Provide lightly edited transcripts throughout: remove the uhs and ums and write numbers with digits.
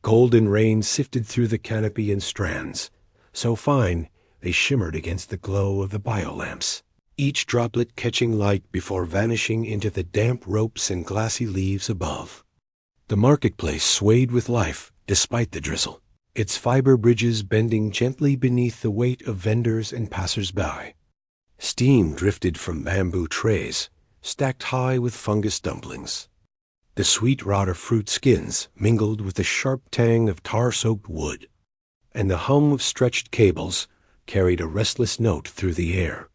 Golden rain sifted through the canopy in strands, so fine they shimmered against the glow of the biolamps, each droplet catching light before vanishing into the damp ropes and glassy leaves above. The marketplace swayed with life despite the drizzle, its fiber bridges bending gently beneath the weight of vendors and passers-by. Steam drifted from bamboo trays, stacked high with fungus dumplings. The sweet rot of fruit skins mingled with the sharp tang of tar-soaked wood, and the hum of stretched cables carried a restless note through the air.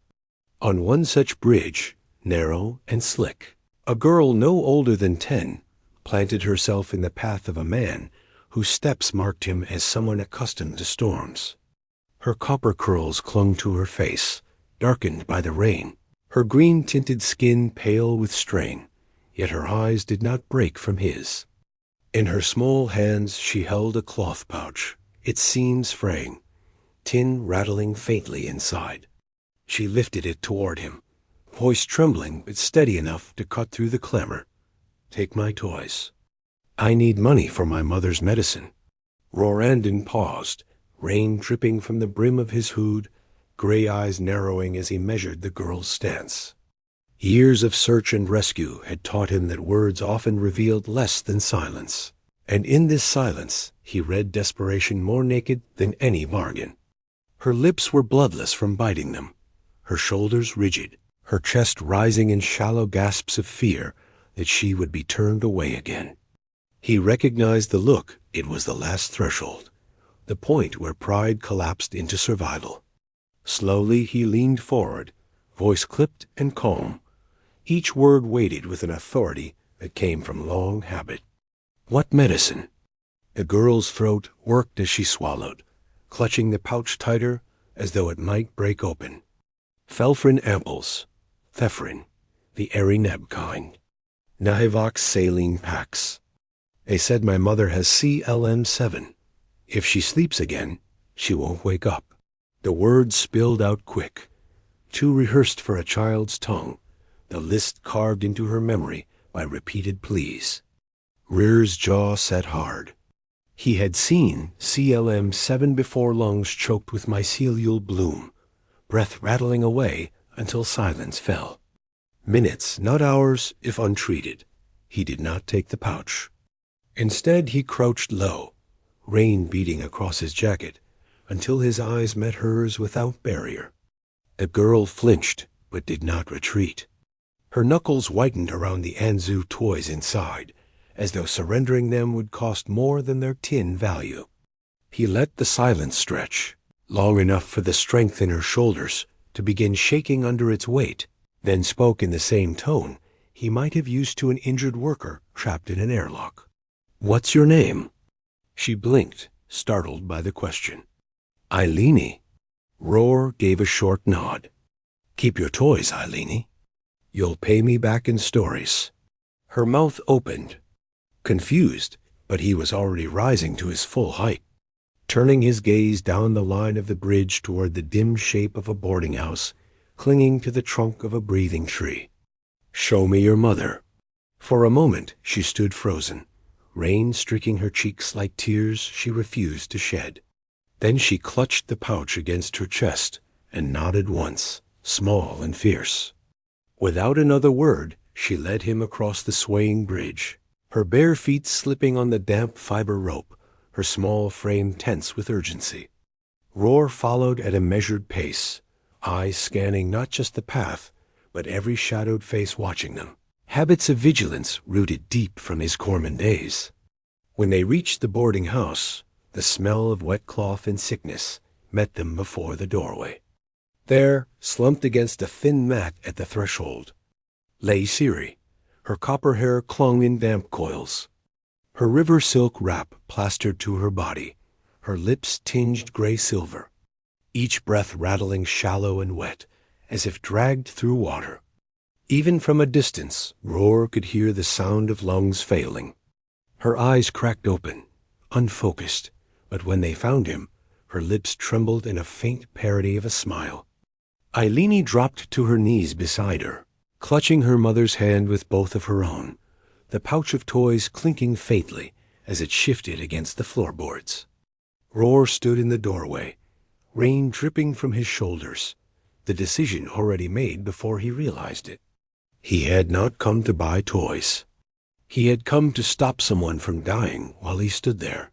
On one such bridge, narrow and slick, a girl no older than 10 planted herself in the path of a man whose steps marked him as someone accustomed to storms. Her copper curls clung to her face, darkened by the rain, her green-tinted skin pale with strain, yet her eyes did not break from his. In her small hands she held a cloth pouch, its seams fraying, tin rattling faintly inside. She lifted it toward him, voice trembling but steady enough to cut through the clamor. "Take my toys. I need money for my mother's medicine." Rorandon paused, rain dripping from the brim of his hood, gray eyes narrowing as he measured the girl's stance. Years of search and rescue had taught him that words often revealed less than silence, and in this silence he read desperation more naked than any bargain. Her lips were bloodless from biting them, her shoulders rigid, her chest rising in shallow gasps of fear that she would be turned away again. He recognized the look. It was the last threshold, the point where pride collapsed into survival. Slowly he leaned forward, voice clipped and calm, each word weighted with an authority that came from long habit. "What medicine?" The girl's throat worked as she swallowed, clutching the pouch tighter as though it might break open. Felfrin amples, thephrine, the Erineb kind. Nahivox saline packs. They said my mother has CLM7. If she sleeps again, she won't wake up. The words spilled out quick, too rehearsed for a child's tongue, the list carved into her memory by repeated pleas. Rear's jaw set hard. He had seen CLM7 before, lungs choked with mycelial bloom, breath rattling away until silence fell. Minutes, not hours, if untreated. He did not take the pouch. Instead, he crouched low, rain beating across his jacket, until his eyes met hers without barrier. The girl flinched, but did not retreat. Her knuckles whitened around the Anzu toys inside, as though surrendering them would cost more than their tin value. He let the silence stretch, long enough for the strength in her shoulders to begin shaking under its weight, then spoke in the same tone he might have used to an injured worker trapped in an airlock. "What's your name?" She blinked, startled by the question. "Eileene." Roar gave a short nod. "Keep your toys, Eileene. You'll pay me back in stories." Her mouth opened, confused, but he was already rising to his full height, turning his gaze down the line of the bridge toward the dim shape of a boarding house clinging to the trunk of a breathing tree. "Show me your mother." For a moment she stood frozen, rain streaking her cheeks like tears she refused to shed. Then she clutched the pouch against her chest and nodded once, small and fierce. Without another word, she led him across the swaying bridge, her bare feet slipping on the damp fiber rope, her small frame tense with urgency. Roar followed at a measured pace, eyes scanning not just the path, but every shadowed face watching them, habits of vigilance rooted deep from his Corman days. When they reached the boarding house, the smell of wet cloth and sickness met them before the doorway. There, slumped against a thin mat at the threshold, lay Siri. Her copper hair clung in damp coils, her river silk wrap plastered to her body, her lips tinged gray-silver, each breath rattling shallow and wet, as if dragged through water. Even from a distance, Roar could hear the sound of lungs failing. Her eyes cracked open, unfocused, but when they found him, her lips trembled in a faint parody of a smile. Eileene dropped to her knees beside her, clutching her mother's hand with both of her own, the pouch of toys clinking faintly as it shifted against the floorboards. Roar stood in the doorway, rain dripping from his shoulders, the decision already made before he realized it. He had not come to buy toys. He had come to stop someone from dying while he stood there.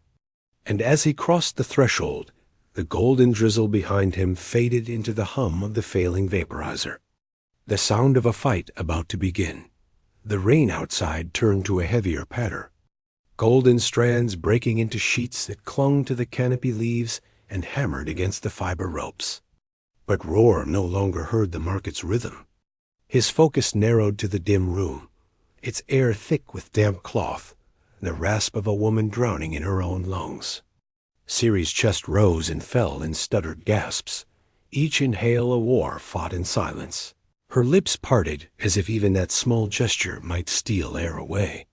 And as he crossed the threshold, the golden drizzle behind him faded into the hum of the failing vaporizer. The sound of a fight about to begin. The rain outside turned to a heavier patter, golden strands breaking into sheets that clung to the canopy leaves and hammered against the fiber ropes. But Roar no longer heard the market's rhythm. His focus narrowed to the dim room, its air thick with damp cloth, the rasp of a woman drowning in her own lungs. Ciri's chest rose and fell in stuttered gasps, each inhale a war fought in silence. Her lips parted as if even that small gesture might steal air away.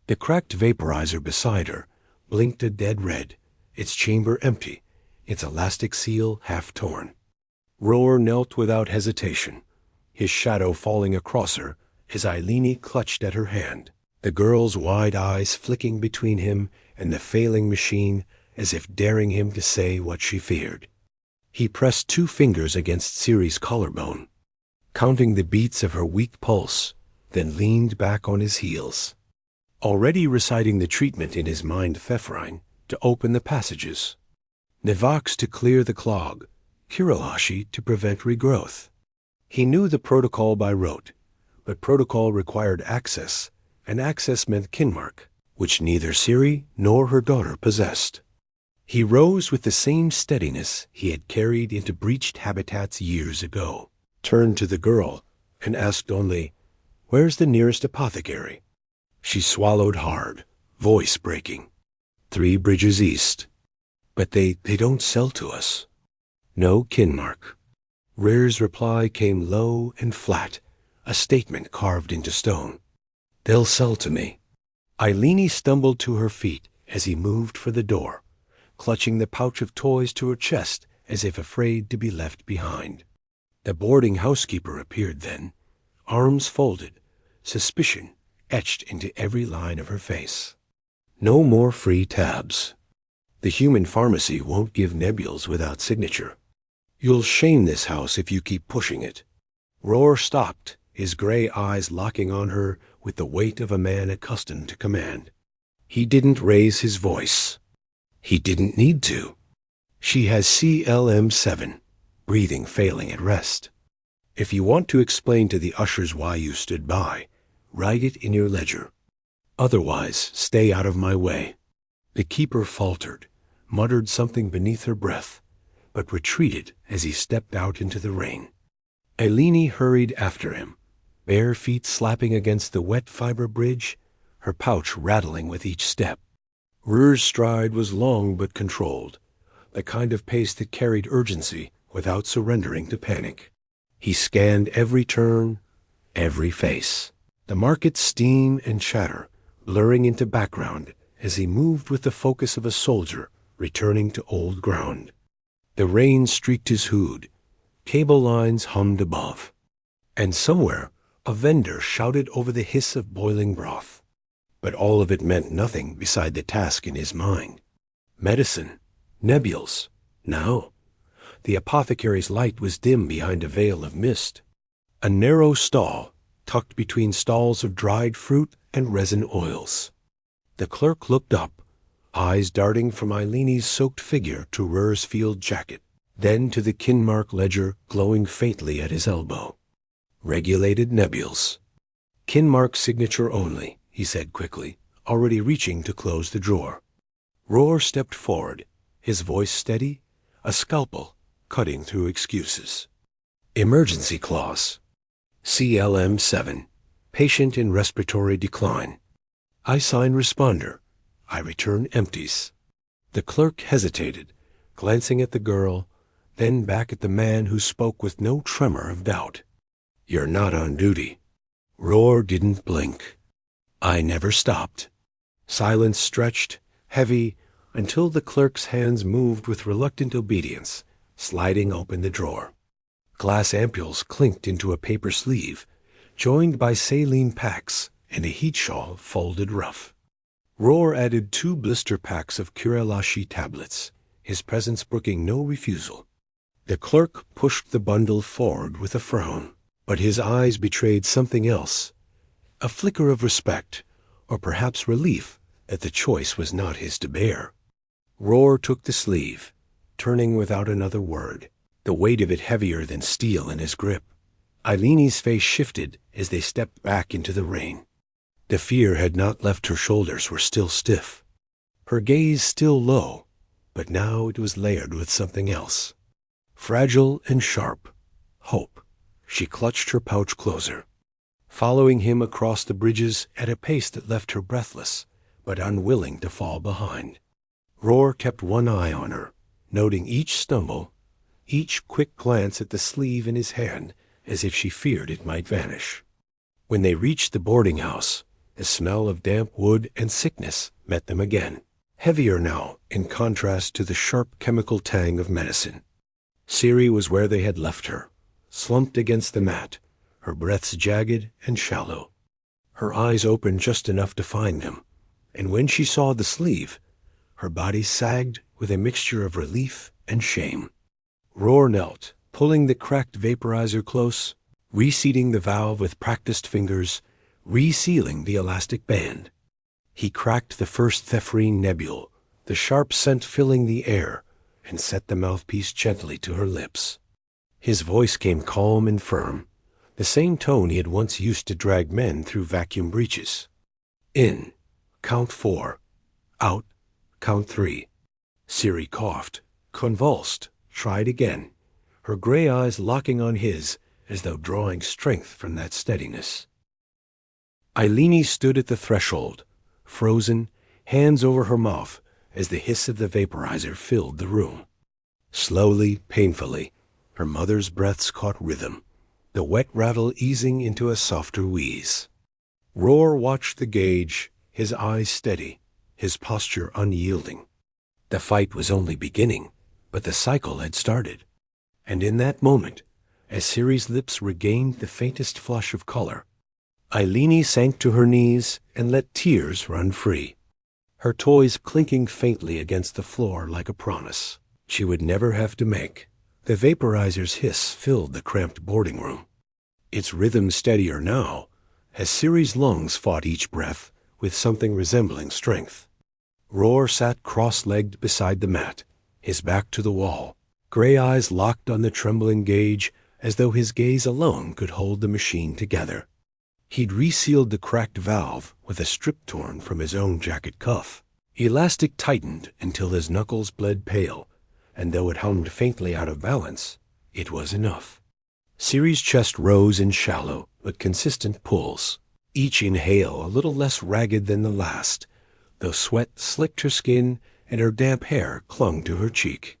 The cracked vaporizer beside her blinked a dead red, its chamber empty, its elastic seal half torn. Roar knelt without hesitation, his shadow falling across her as Eilini clutched at her hand, the girl's wide eyes flicking between him and the failing machine as if daring him to say what she feared. He pressed 2 fingers against Ciri's collarbone, counting the beats of her weak pulse, then leaned back on his heels, already reciting the treatment in his mind Pfeffrine to open the passages, Nivax to clear the clog, Kirilashi to prevent regrowth. He knew the protocol by rote, but protocol required access, and access meant kinmark, which neither Ciri nor her daughter possessed. He rose with the same steadiness he had carried into breached habitats years ago, turned to the girl, and asked only, "Where's the nearest apothecary?" She swallowed hard, voice breaking. 3 bridges east. But they don't sell to us. No kinmark. Rare's reply came low and flat, a statement carved into stone. They'll sell to me. Eilini stumbled to her feet as he moved for the door, clutching the pouch of toys to her chest as if afraid to be left behind. The boarding housekeeper appeared then, arms folded, suspicion etched into every line of her face. No more free tabs. The human pharmacy won't give nebules without signature. You'll shame this house if you keep pushing it. Roar stopped, his gray eyes locking on her with the weight of a man accustomed to command. He didn't raise his voice. He didn't need to. She has CLM7, breathing failing at rest. If you want to explain to the ushers why you stood by, write it in your ledger. Otherwise, stay out of my way. The keeper faltered, muttered something beneath her breath, but retreated as he stepped out into the rain. Eilini hurried after him, bare feet slapping against the wet fiber bridge, her pouch rattling with each step. Rur's stride was long but controlled, the kind of pace that carried urgency without surrendering to panic. He scanned every turn, every face. The market's steam and chatter blurring into background as he moved with the focus of a soldier returning to old ground. The rain streaked his hood, cable lines hummed above, and somewhere a vendor shouted over the hiss of boiling broth. But all of it meant nothing beside the task in his mind. Medicine, nebules, now. The apothecary's light was dim behind a veil of mist. A narrow stall, tucked between stalls of dried fruit and resin oils. The clerk looked up, eyes darting from Eilini's soaked figure to Rur's field jacket, then to the kinmark ledger glowing faintly at his elbow. Regulated nebules. Kinmark signature only, he said quickly, already reaching to close the drawer. Roar stepped forward, his voice steady, a scalpel cutting through excuses. Emergency clause. CLM7. Patient in respiratory decline. I sign responder. I return empties. The clerk hesitated, glancing at the girl, then back at the man who spoke with no tremor of doubt. You're not on duty. Roar didn't blink. I never stopped. Silence stretched, heavy, until the clerk's hands moved with reluctant obedience, sliding open the drawer. Glass ampules clinked into a paper sleeve, joined by saline packs and a heat shawl folded rough. Roar added 2 blister packs of Kurelashi tablets, his presence brooking no refusal. The clerk pushed the bundle forward with a frown, but his eyes betrayed something else, a flicker of respect, or perhaps relief that the choice was not his to bear. Roar took the sleeve, turning without another word, the weight of it heavier than steel in his grip. Eileen's face shifted as they stepped back into the rain. The fear had not left her shoulders were still stiff. Her gaze still low, but now it was layered with something else. Fragile and sharp. Hope. She clutched her pouch closer, following him across the bridges at a pace that left her breathless, but unwilling to fall behind. Roar kept one eye on her, noting each stumble, each quick glance at the sleeve in his hand, as if she feared it might vanish. When they reached the boarding house, the smell of damp wood and sickness met them again, heavier now in contrast to the sharp chemical tang of medicine. Siri was where they had left her, slumped against the mat, her breaths jagged and shallow. Her eyes opened just enough to find them, and when she saw the sleeve, her body sagged with a mixture of relief and shame. Roar knelt, pulling the cracked vaporizer close, reseating the valve with practiced fingers, resealing the elastic band. He cracked the first thephrine nebule, the sharp scent filling the air, and set the mouthpiece gently to her lips. His voice came calm and firm, the same tone he had once used to drag men through vacuum breaches. In. Count 4. Out. Count 3. Siri coughed, convulsed, tried again, her gray eyes locking on his as though drawing strength from that steadiness. Eileen stood at the threshold, frozen, hands over her mouth as the hiss of the vaporizer filled the room. Slowly, painfully, her mother's breaths caught rhythm, the wet rattle easing into a softer wheeze. Roar watched the gauge, his eyes steady, his posture unyielding. The fight was only beginning, but the cycle had started. And in that moment, as Siri's lips regained the faintest flush of color, Eileen sank to her knees and let tears run free, her toys clinking faintly against the floor like a promise she would never have to make. The vaporizer's hiss filled the cramped boarding room, its rhythm steadier now, as Siri's lungs fought each breath with something resembling strength. Roar sat cross-legged beside the mat, his back to the wall, gray eyes locked on the trembling gauge as though his gaze alone could hold the machine together. He'd resealed the cracked valve with a strip torn from his own jacket cuff. Elastic tightened until his knuckles bled pale, and though it hummed faintly out of balance, it was enough. Siri's chest rose in shallow but consistent pulls, each inhale a little less ragged than the last, though sweat slicked her skin and her damp hair clung to her cheek.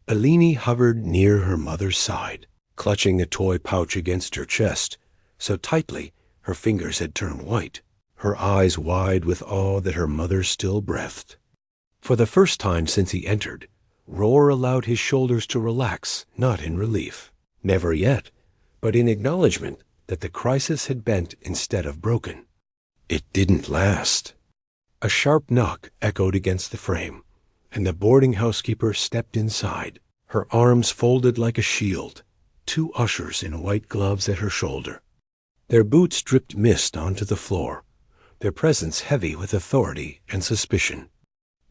Eileen hovered near her mother's side, clutching the toy pouch against her chest, so tightly her fingers had turned white, her eyes wide with awe that her mother still breathed. For the first time since he entered, Roar allowed his shoulders to relax, not in relief, never yet, but in acknowledgement that the crisis had bent instead of broken. It didn't last. A sharp knock echoed against the frame, and the boarding housekeeper stepped inside, her arms folded like a shield, 2 ushers in white gloves at her shoulder. Their boots dripped mist onto the floor, their presence heavy with authority and suspicion.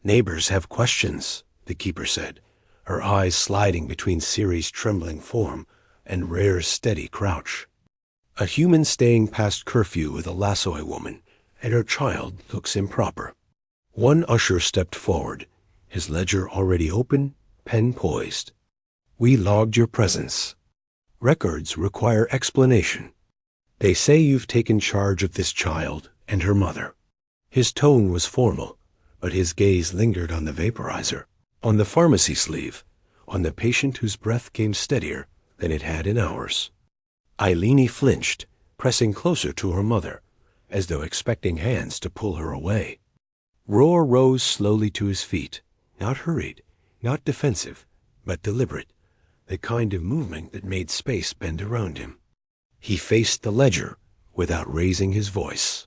"Neighbors have questions," the keeper said, her eyes sliding between Siri's trembling form and Rare's steady crouch. A human staying past curfew with a Lassoy woman and her child looks improper. One usher stepped forward, his ledger already open, pen poised. "We logged your presence. Records require explanation. They say you've taken charge of this child and her mother." His tone was formal, but his gaze lingered on the vaporizer, on the pharmacy sleeve, on the patient whose breath came steadier than it had in hours. Eileen flinched, pressing closer to her mother, as though expecting hands to pull her away. Roar rose slowly to his feet, not hurried, not defensive, but deliberate, the kind of movement that made space bend around him. He faced the ledger without raising his voice.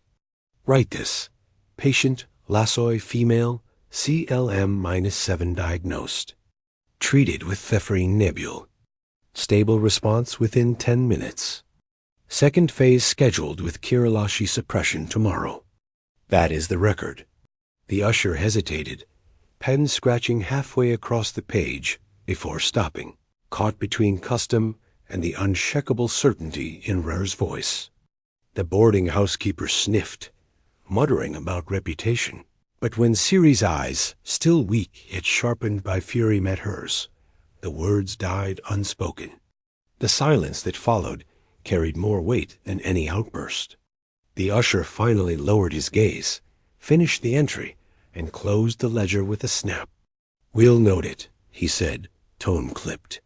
"Write this. Patient Lassoi female, CLM-7 diagnosed. Treated with thephrine nebule. Stable response within 10 minutes. Second phase scheduled with Kirilloshy suppression tomorrow. That is the record. The usher hesitated, pen scratching halfway across the page before stopping, caught between custom and the unshakable certainty in Rur's voice. The boarding housekeeper sniffed, muttering about reputation. But when Ciri's eyes, still weak yet sharpened by fury, met hers, the words died unspoken. The silence that followed carried more weight than any outburst. The usher finally lowered his gaze, finished the entry, and closed the ledger with a snap. "We'll note it," he said, tone clipped.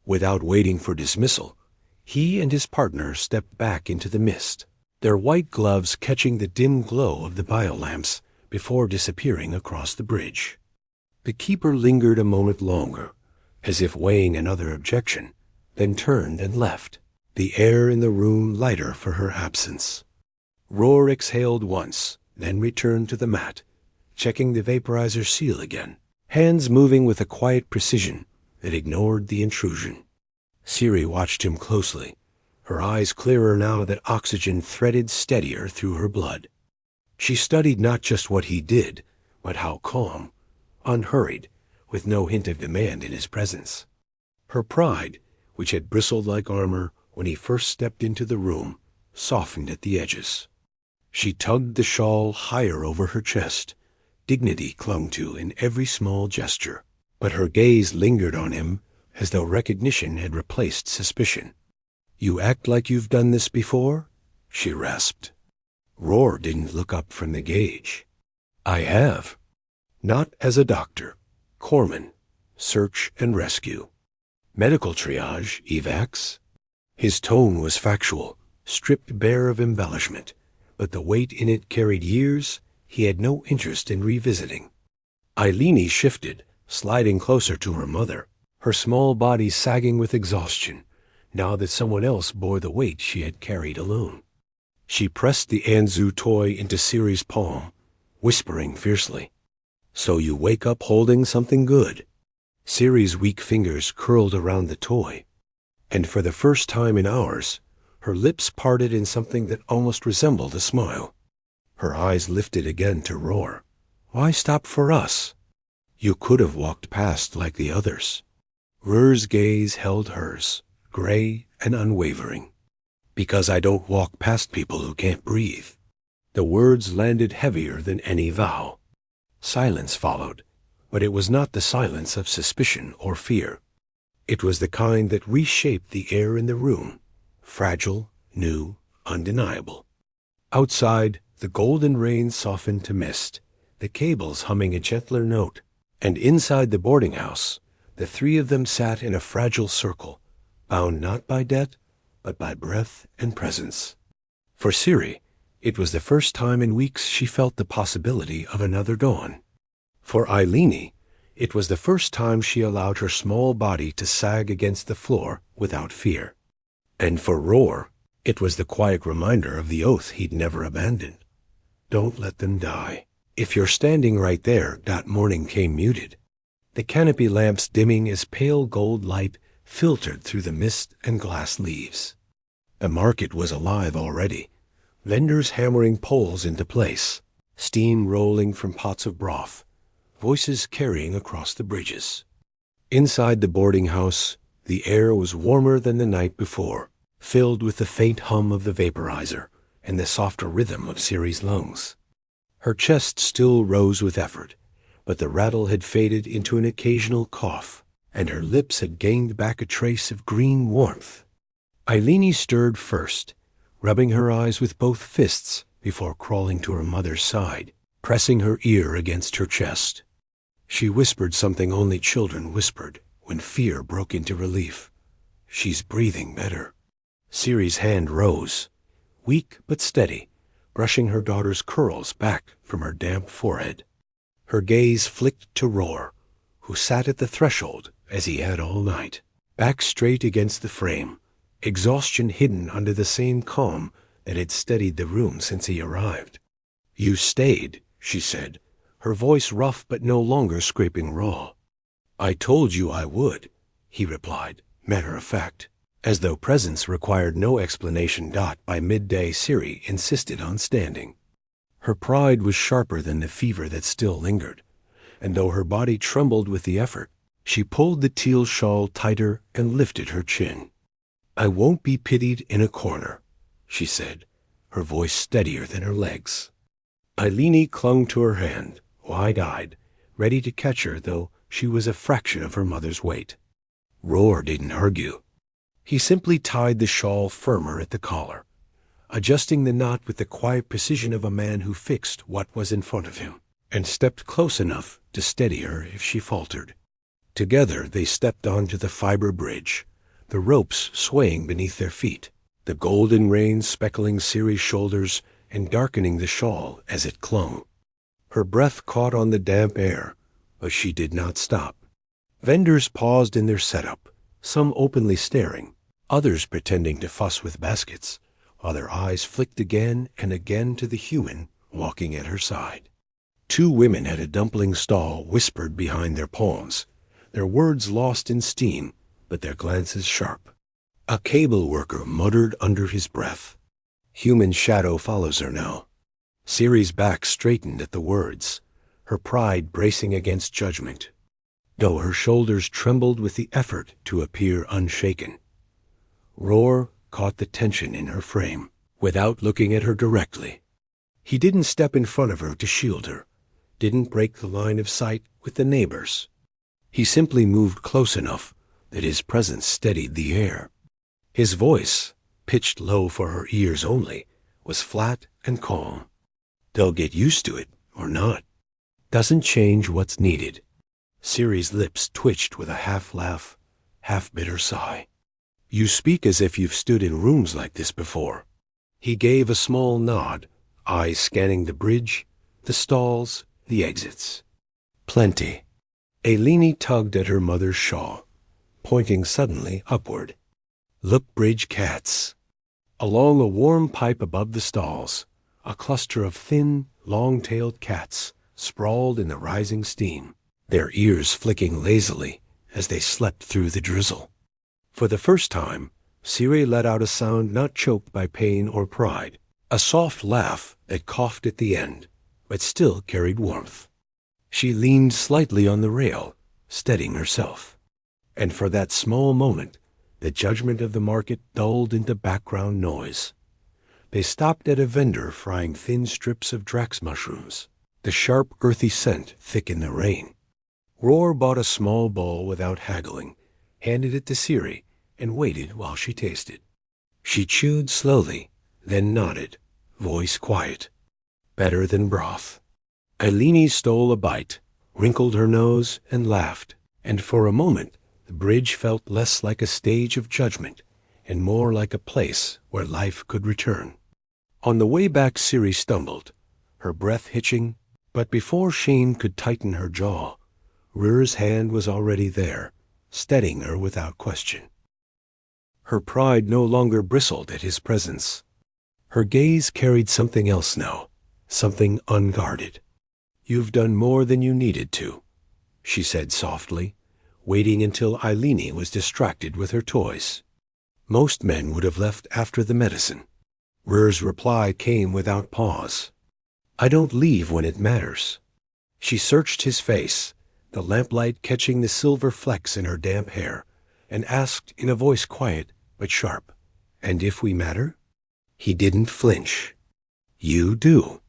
Without waiting for dismissal, he and his partner stepped back into the mist, their white gloves catching the dim glow of the biolamps before disappearing across the bridge. The keeper lingered a moment longer, as if weighing another objection, then turned and left, the air in the room lighter for her absence. Roar exhaled once, then returned to the mat, checking the vaporizer seal again, hands moving with a quiet precision that ignored the intrusion. Ciri watched him closely, her eyes clearer now that oxygen threaded steadier through her blood. She studied not just what he did, but how calm, unhurried, with no hint of demand in his presence. Her pride, which had bristled like armor when he first stepped into the room, softened at the edges. She tugged the shawl higher over her chest. Dignity clung to in every small gesture, but her gaze lingered on him as though recognition had replaced suspicion. "You act like you've done this before?" she rasped. Roar didn't look up from the gauge. "I have. Not as a doctor. Corpsman. Search and rescue. Medical triage, evacs." His tone was factual, stripped bare of embellishment, but the weight in it carried years he had no interest in revisiting. Eilini shifted, sliding closer to her mother, her small body sagging with exhaustion, now that someone else bore the weight she had carried alone. She pressed the Anzu toy into Ciri's palm, whispering fiercely, "So you wake up holding something good." Ciri's weak fingers curled around the toy, and for the first time in hours, her lips parted in something that almost resembled a smile. Her eyes lifted again to Roar. "Why stop for us? You could have walked past like the others." Rur's gaze held hers, gray and unwavering. "Because I don't walk past people who can't breathe." The words landed heavier than any vow. Silence followed, but it was not the silence of suspicion or fear. It was the kind that reshaped the air in the room, fragile, new, undeniable. Outside, the golden rain softened to mist, the cables humming a gentler note, and inside the boarding house, the three of them sat in a fragile circle, bound not by debt, but by breath and presence. For Ciri, it was the first time in weeks she felt the possibility of another dawn. For Eilini, it was the first time she allowed her small body to sag against the floor without fear. And for Roar, it was the quiet reminder of the oath he'd never abandoned. "Don't let them die. If you're standing right there," that morning came muted, the canopy lamps dimming as pale gold light filtered through the mist and glass leaves. The market was alive already, vendors hammering poles into place, steam rolling from pots of broth, voices carrying across the bridges. Inside the boarding house, the air was warmer than the night before, filled with the faint hum of the vaporizer and the softer rhythm of Ciri's lungs. Her chest still rose with effort, but the rattle had faded into an occasional cough, and her lips had gained back a trace of green warmth. Eilini stirred first, rubbing her eyes with both fists before crawling to her mother's side, pressing her ear against her chest. She whispered something only children whispered when fear broke into relief. "She's breathing better." Ciri's hand rose, weak but steady, brushing her daughter's curls back from her damp forehead. Her gaze flicked to Roar, who sat at the threshold as he had all night, back straight against the frame, exhaustion hidden under the same calm that had steadied the room since he arrived. "You stayed," she said, her voice rough but no longer scraping raw. "I told you I would," he replied, matter of fact, as though presence required no explanation. By midday, Siri insisted on standing. Her pride was sharper than the fever that still lingered, and though her body trembled with the effort, she pulled the teal shawl tighter and lifted her chin. "I won't be pitied in a corner," she said, her voice steadier than her legs. Eileen clung to her hand, wide-eyed, ready to catch her, though she was a fraction of her mother's weight. Roar didn't argue. He simply tied the shawl firmer at the collar, adjusting the knot with the quiet precision of a man who fixed what was in front of him, and stepped close enough to steady her if she faltered. Together they stepped onto the fiber bridge, the ropes swaying beneath their feet, the golden rain speckling Siri's shoulders and darkening the shawl as it clung. Her breath caught on the damp air, but she did not stop. Vendors paused in their setup, some openly staring, others pretending to fuss with baskets, while their eyes flicked again and again to the human walking at her side. Two women at a dumpling stall whispered behind their palms, their words lost in steam, but their glances sharp. A cable worker muttered under his breath. Human shadow follows her now. Siri's back straightened at the words, her pride bracing against judgment, though her shoulders trembled with the effort to appear unshaken. Roar caught the tension in her frame, without looking at her directly. He didn't step in front of her to shield her, didn't break the line of sight with the neighbors. He simply moved close enough that his presence steadied the air. His voice, pitched low for her ears only, was flat and calm. "They'll get used to it, or not. Doesn't change what's needed." Siri's lips twitched with a half-laugh, half-bitter sigh. "You speak as if you've stood in rooms like this before." He gave a small nod, eyes scanning the bridge, the stalls, the exits. "Plenty." Eileen tugged at her mother's shawl, pointing suddenly upward. "Look, bridge cats." Along a warm pipe above the stalls, a cluster of thin, long-tailed cats sprawled in the rising steam, their ears flicking lazily as they slept through the drizzle. For the first time, Siri let out a sound not choked by pain or pride, a soft laugh that coughed at the end, but still carried warmth. She leaned slightly on the rail, steadying herself, and for that small moment, the judgment of the market dulled into background noise. They stopped at a vendor frying thin strips of Drax mushrooms, the sharp, earthy scent thick in the rain. Roar bought a small bowl without haggling, handed it to Siri, and waited while she tasted. She chewed slowly, then nodded, voice quiet. "Better than broth." Eileen stole a bite, wrinkled her nose, and laughed, and for a moment the bridge felt less like a stage of judgment and more like a place where life could return. On the way back, Siri stumbled, her breath hitching, but before Shane could tighten her jaw, Rur's hand was already there, steadying her without question. Her pride no longer bristled at his presence. Her gaze carried something else now, something unguarded. "You've done more than you needed to," she said softly, waiting until Eileen was distracted with her toys. Most men would have left after the medicine. Rur's reply came without pause. "I don't leave when it matters." She searched his face, the lamplight catching the silver flecks in her damp hair, and asked in a voice quiet but sharp, "And if we matter?" He didn't flinch. "You do."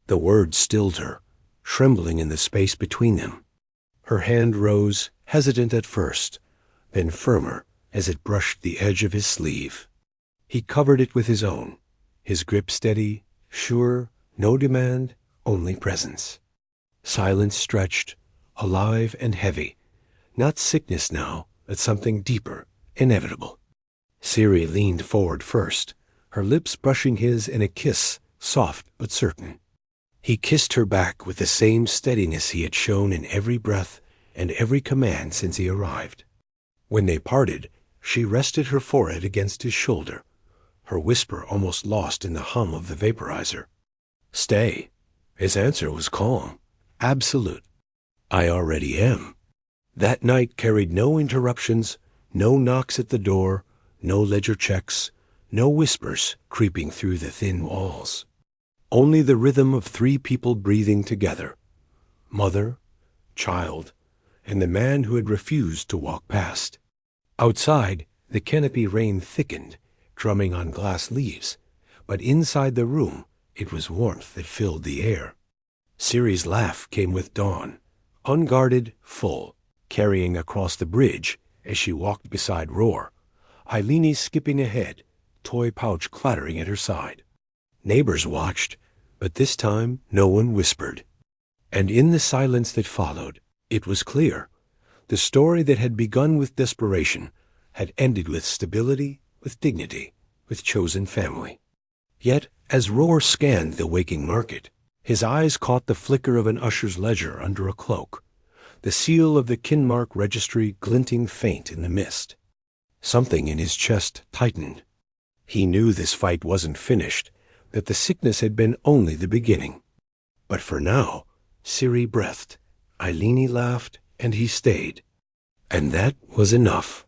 The words stilled her, trembling in the space between them. Her hand rose, hesitant at first, then firmer as it brushed the edge of his sleeve. He covered it with his own, his grip steady, sure, no demand, only presence. Silence stretched, alive and heavy, not sickness now, but something deeper, inevitable. Siri leaned forward first, her lips brushing his in a kiss, soft but certain. He kissed her back with the same steadiness he had shown in every breath and every command since he arrived. When they parted, she rested her forehead against his shoulder, her whisper almost lost in the hum of the vaporizer. "Stay, His answer was calm, absolute. I already am. That night carried no interruptions, no knocks at the door, no ledger checks, no whispers creeping through the thin walls. Only the rhythm of three people breathing together. Mother, child, and the man who had refused to walk past. Outside, the canopy rain thickened, drumming on glass leaves, but inside the room it was warmth that filled the air. Ciri's laugh came with dawn, unguarded, full, carrying across the bridge as she walked beside Roar, Eileene skipping ahead, toy pouch clattering at her side. Neighbors watched, but this time no one whispered. And in the silence that followed, it was clear. The story that had begun with desperation had ended with stability, with dignity, with chosen family. Yet, as Roar scanned the waking market, his eyes caught the flicker of an usher's ledger under a cloak, the seal of the Kinmark registry glinting faint in the mist. Something in his chest tightened. He knew this fight wasn't finished, that the sickness had been only the beginning. But for now, Ciri breathed, Eileene laughed, and he stayed. And that was enough.